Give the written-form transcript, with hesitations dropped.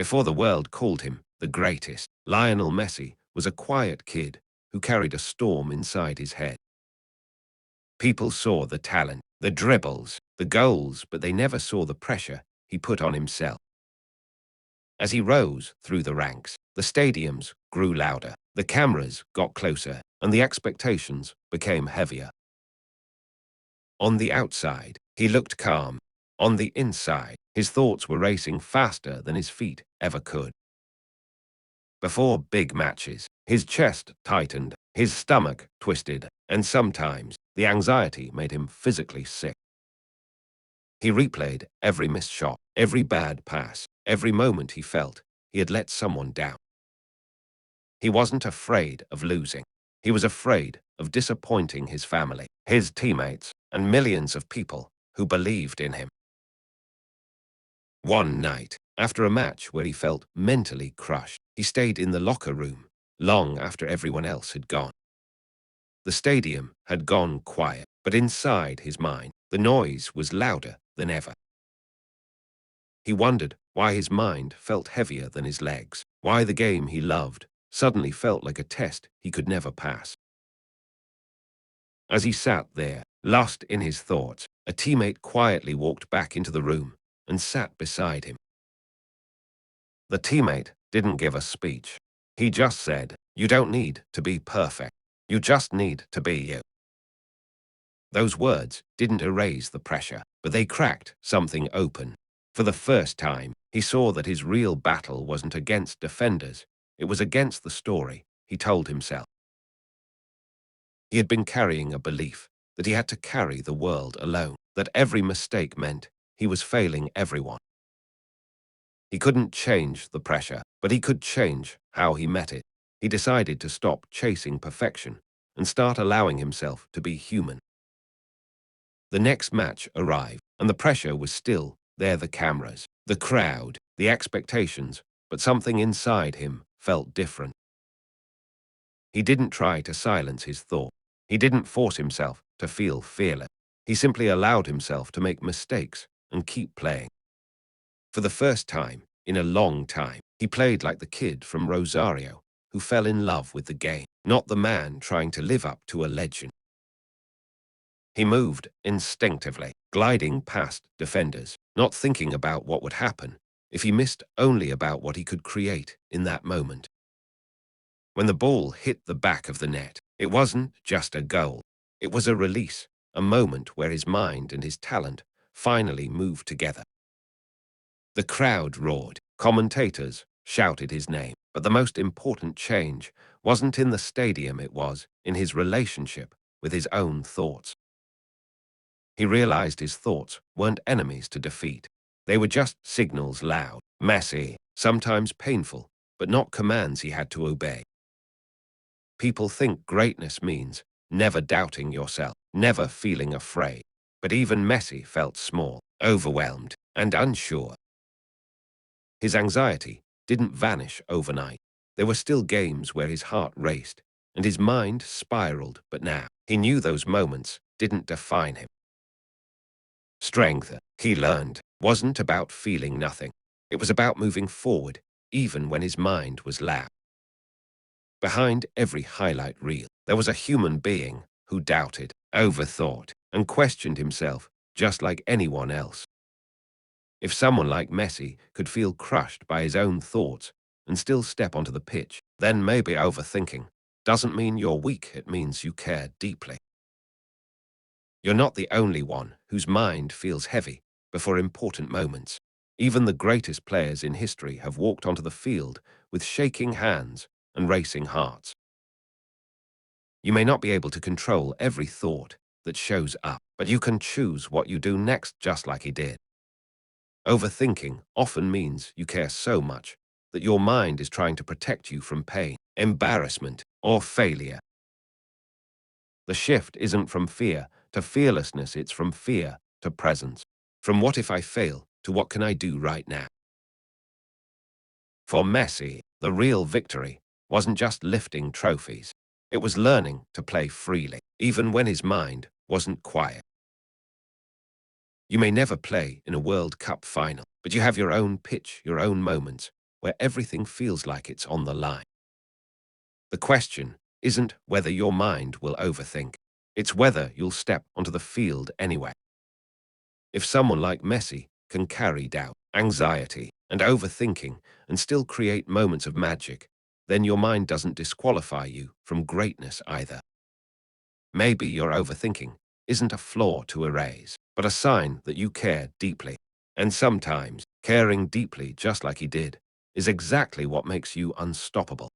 Before the world called him the greatest, Lionel Messi was a quiet kid who carried a storm inside his head. People saw the talent, the dribbles, the goals, but they never saw the pressure he put on himself. As he rose through the ranks, the stadiums grew louder, the cameras got closer, and the expectations became heavier. On the outside, he looked calm. On the inside, his thoughts were racing faster than his feet ever could. Before big matches, his chest tightened, his stomach twisted, and sometimes the anxiety made him physically sick. He replayed every missed shot, every bad pass, every moment he felt he had let someone down. He wasn't afraid of losing. He was afraid of disappointing his family, his teammates, and millions of people who believed in him. One night, after a match where he felt mentally crushed, he stayed in the locker room long after everyone else had gone. The stadium had gone quiet, but inside his mind, the noise was louder than ever. He wondered why his mind felt heavier than his legs, why the game he loved suddenly felt like a test he could never pass. As he sat there, lost in his thoughts, a teammate quietly walked back into the room and sat beside him. The teammate didn't give a speech. He just said, "You don't need to be perfect. You just need to be you." Those words didn't erase the pressure, but they cracked something open. For the first time, he saw that his real battle wasn't against defenders. It was against the story he told himself. He had been carrying a belief that he had to carry the world alone, that every mistake meant he was failing everyone. He couldn't change the pressure, but he could change how he met it. He decided to stop chasing perfection and start allowing himself to be human. The next match arrived, and the pressure was still there, the cameras, the crowd, the expectations, but something inside him felt different. He didn't try to silence his thought. He didn't force himself to feel fearless. He simply allowed himself to make mistakes and keep playing. For the first time in a long time, he played like the kid from Rosario who fell in love with the game, not the man trying to live up to a legend. He moved instinctively, gliding past defenders, not thinking about what would happen if he missed, only about what he could create in that moment. When the ball hit the back of the net, it wasn't just a goal. It was a release, a moment where his mind and his talent finally moved together. The crowd roared, commentators shouted his name, but the most important change wasn't in the stadium, it was in his relationship with his own thoughts. He realized his thoughts weren't enemies to defeat. They were just signals, loud, messy, sometimes painful, but not commands he had to obey. People think greatness means never doubting yourself, never feeling afraid. But even Messi felt small, overwhelmed, and unsure. His anxiety didn't vanish overnight. There were still games where his heart raced and his mind spiraled, but now he knew those moments didn't define him. Strength, he learned, wasn't about feeling nothing. It was about moving forward, even when his mind was loud. Behind every highlight reel, there was a human being who doubted, overthought, and questioned himself just like anyone else. If someone like Messi could feel crushed by his own thoughts and still step onto the pitch, then maybe overthinking doesn't mean you're weak, it means you care deeply. You're not the only one whose mind feels heavy before important moments. Even the greatest players in history have walked onto the field with shaking hands and racing hearts. You may not be able to control every thought that shows up, but you can choose what you do next, just like he did. Overthinking often means you care so much that your mind is trying to protect you from pain, embarrassment, or failure. The shift isn't from fear to fearlessness, it's from fear to presence. From what if I fail to what can I do right now? For Messi, the real victory wasn't just lifting trophies. It was learning to play freely, even when his mind wasn't quiet. You may never play in a World Cup final, but you have your own pitch, your own moments, where everything feels like it's on the line. The question isn't whether your mind will overthink. It's whether you'll step onto the field anyway. If someone like Messi can carry doubt, anxiety, and overthinking and still create moments of magic, then your mind doesn't disqualify you from greatness either. Maybe your overthinking isn't a flaw to erase, but a sign that you care deeply. And sometimes, caring deeply just like he did, is exactly what makes you unstoppable.